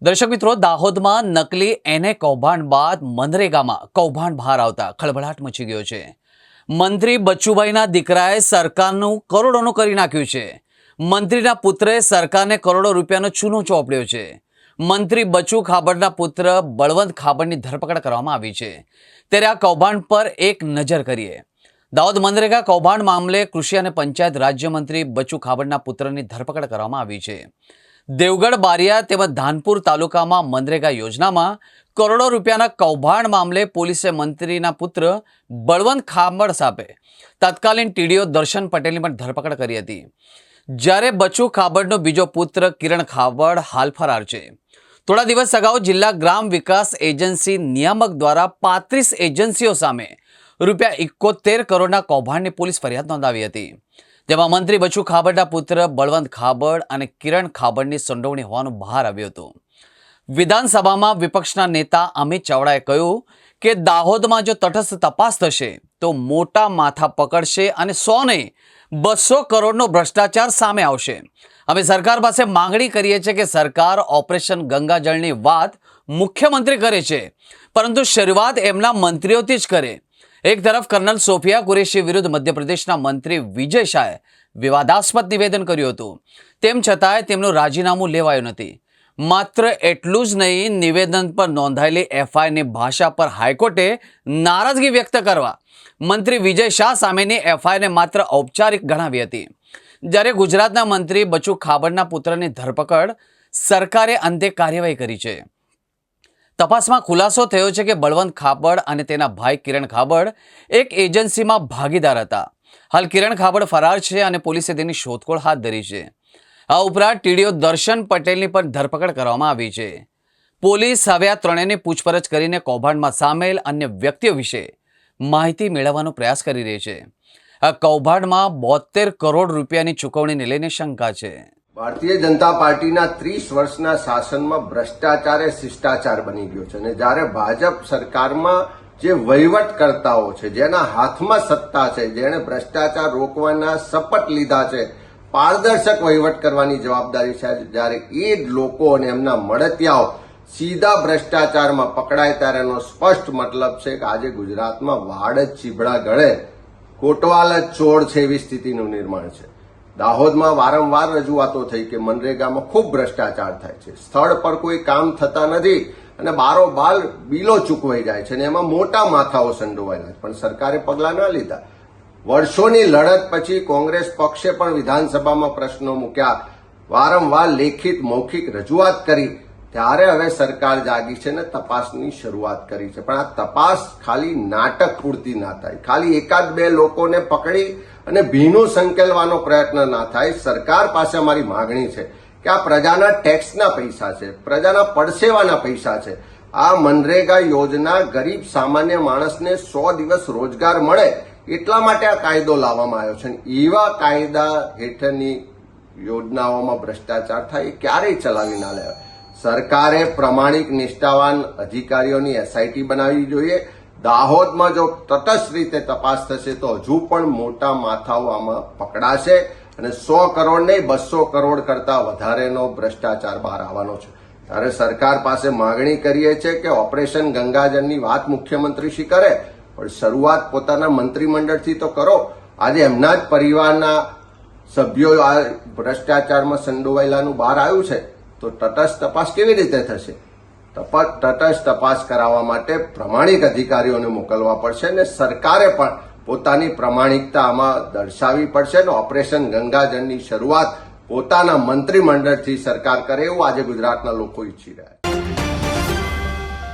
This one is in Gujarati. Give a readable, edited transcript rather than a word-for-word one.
દર્શક મિત્રો, દાહોદમાં નકલી એને કૌભાંડ બાદ મનરેગામાં કૌભાંડ બહાર આવતા ખળભળાટ મચી ગયો છે. મંત્રી બચ્ચુભાઈના દીકરાએ સરકારનું કરોડોનું કરી નાખ્યું છે. મંત્રીના પુત્રે સરકારને કરોડો રૂપિયાનો ચૂનો ચોપડ્યો છે. મંત્રી બચ્ચુ ખાબડના પુત્ર બળવંત ખાબડની ધરપકડ કરવામાં આવી છે. ત્યારે આ કૌભાંડ પર એક નજર કરીએ. દાહોદ મનરેગા કૌભાંડ મામલે કૃષિ અને પંચાયત રાજ્યમંત્રી બચ્ચુ ખાબડના પુત્રની ધરપકડ કરવામાં આવી છે. દેવગઢ બારિયા તેમજ ધાનપુર તાલુકામાં મનરેગા યોજનામાં કરોડો રૂપિયાના કૌભાંડ મામલે પોલીસે મંત્રીના પુત્ર બળવંત ખાબડ સામે તત્કાલીન ટીડીઓ દર્શન પટેલની પણ ધરપકડ કરી હતી. જ્યારે બચ્ચુ ખાબડનો બીજો પુત્ર કિરણ ખાબડ હાલ ફરાર છે. થોડા દિવસ અગાઉ જિલ્લા ગ્રામ વિકાસ એજન્સી નિયામક દ્વારા 35 એજન્સીઓ સામે ₹71 કરોડના કૌભાંડની પોલીસ ફરિયાદ નોંધાવી હતી. જેમાં મંત્રી બચ્ચુ ખાબડના પુત્ર બળવંત ખાબડ અને કિરણ ખાબડની સંડોવણી હોવાનું બહાર આવ્યું હતું. વિધાનસભામાં વિપક્ષના નેતા અમિત ચાવડાએ કહ્યું કે દાહોદમાં જો તટસ્થ તપાસ થશે તો મોટા માથા પકડશે અને 100 નહીં 200 કરોડનો ભ્રષ્ટાચાર સામે આવશે. અમે સરકાર પાસે માંગણી કરીએ છીએ કે સરકાર ઓપરેશન ગંગાજળની વાત મુખ્યમંત્રી કરે છે, પરંતુ શરૂઆત એમના મંત્રીઓથી જ કરે. એક તરફ કર્નલ સોફિયા કુરેશી વિરુદ્ધ મધ્યપ્રદેશના મંત્રી વિજય શાહે વિવાદાસ્પદ નિવેદન કર્યું હતું. તેમ છતાંય તેમનું રાજીનામું લેવાયું નથી. માત્ર એટલું જ નહીં, નિવેદન પર નોંધાયેલી એફઆઈઆરની ભાષા પર હાઈકોર્ટે નારાજગી વ્યક્ત કરવા મંત્રી વિજય શાહ સામેની એફઆઈઆરને માત્ર ઔપચારિક ગણાવી હતી. જ્યારે ગુજરાતના મંત્રી બચ્ચુ ખાબડના પુત્રની ધરપકડ સરકારે અંતે કાર્યવાહી કરી છે. તપાસમાં ખુલાસો થયો છે કે બળવંત ખાબડ અને તેના ભાઈ કિરણ ખાબડ એક એજન્સીમાં ભાગીદાર હતા. હાલ કિરણ ખાબડ ફરાર છે અને પોલીસે તેની શોધખોળ હાથ ધરી છે. આ ઉપરાંત ટીડીઓ દર્શન પટેલની પણ ધરપકડ કરવામાં આવી છે. પોલીસ હવે આ ત્રણેયની પૂછપરછ કરીને કૌભાંડમાં સામેલ અન્ય વ્યક્તિઓ વિશે માહિતી મેળવવાનો પ્રયાસ કરી રહી છે. આ કૌભાંડમાં 72 કરોડ રૂપિયાની ચૂકવણીને લઈને શંકા છે. ભારતીય જનતા પાર્ટીના 30 વર્ષના શાસનમાં ભ્રષ્ટાચાર એ શિષ્ટાચાર બની ગયો છે અને જ્યારે ભાજપ સરકારમાં જે વહીવટકર્તાઓ છે, જેના હાથમાં સત્તા છે, જેણે ભ્રષ્ટાચાર રોકવાના શપથ લીધા છે, પારદર્શક વહીવટ કરવાની જવાબદારી છે, જ્યારે એ જ લોકો અને એમના મળતિયાઓ સીધા ભ્રષ્ટાચારમાં પકડાય ત્યારે એનો સ્પષ્ટ મતલબ છે કે આજે ગુજરાતમાં વાડ જ ચીબડા ગળે, કોટવાલ જ ચોર છે એવી સ્થિતિનું નિર્માણ છે. દાહોદમાં વારંવાર રજૂઆતો થઈ કે મનરેગામાં ખૂબ ભ્રષ્ટાચાર થાય છે, સ્થળ પર કોઈ કામ થતા નથી અને બારોબાર બિલો ચૂકવાઈ જાય છે અને એમાં મોટા માથાઓ સંડોવાયેલા છે, પણ સરકારે પગલાં ન લીધા. વર્ષોની લડત પછી કોંગ્રેસ પક્ષે પણ વિધાનસભામાં પ્રશ્નો મૂક્યા, વારંવાર લેખિત મૌખિક રજૂઆત કરી, ત્યારે હવે સરકાર જાગી છે ને તપાસની શરૂઆત કરી છે. પણ આ તપાસ ખાલી નાટક પૂરતી ના થાય, ખાલી એકાદ બે લોકોને પકડી અને ભીનું સંકેલવાનો પ્રયત્ન ના થાય. સરકાર પાસે અમારી માંગણી છે કે આ પ્રજાના ટેક્સના પૈસા છે, પ્રજાના પડસેવાના પૈસા છે. આ મનરેગા યોજના ગરીબ સામાન્ય માણસને 100 દિવસ રોજગાર મળે એટલા માટે આ કાયદો લાવવામાં આવ્યો છે. એવા કાયદા હેઠળની યોજનાઓમાં ભ્રષ્ટાચાર થાય એ ક્યારેય ચલાવી ના લેવાય. સરકારે પ્રમાણિક નિષ્ઠાવાન અધિકારીઓની એસઆઈટી બનાવવી જોઈએ. દાહોદમાં જો તટસ્થ રીતે તપાસ થશે તો હજુ પણ મોટા માથાઓ આમાં પકડાશે અને 100 કરોડ નહીં 200 કરોડ કરતા વધારેનો ભ્રષ્ટાચાર બહાર આવવાનો છે. ત્યારે સરકાર પાસે માંગણી કરીએ છીએ કે ઓપરેશન ગંગાજળની વાત મુખ્યમંત્રી શ્રી કરે, પણ શરૂઆત પોતાના મંત્રીમંડળથી તો કરો. આજે એમના જ પરિવારના સભ્યો આ ભ્રષ્ટાચારમાં સંડોવાયેલાનું બહાર આવ્યું છે, તો તટસ્થ તપાસ કેવી રીતે થશે? તટસ્થ તપાસ કરાવવા માટે પ્રમાણિક અધિકારીઓને મોકલવા પડશે અને સરકારે પણ પોતાની પ્રમાણિકતા આમાં દર્શાવવી પડશે અને ઓપરેશન ગંગાજળની શરૂઆત પોતાના મંત્રીમંડળથી સરકાર કરે એવું આજે ગુજરાતના લોકો ઈચ્છી રહ્યા છે.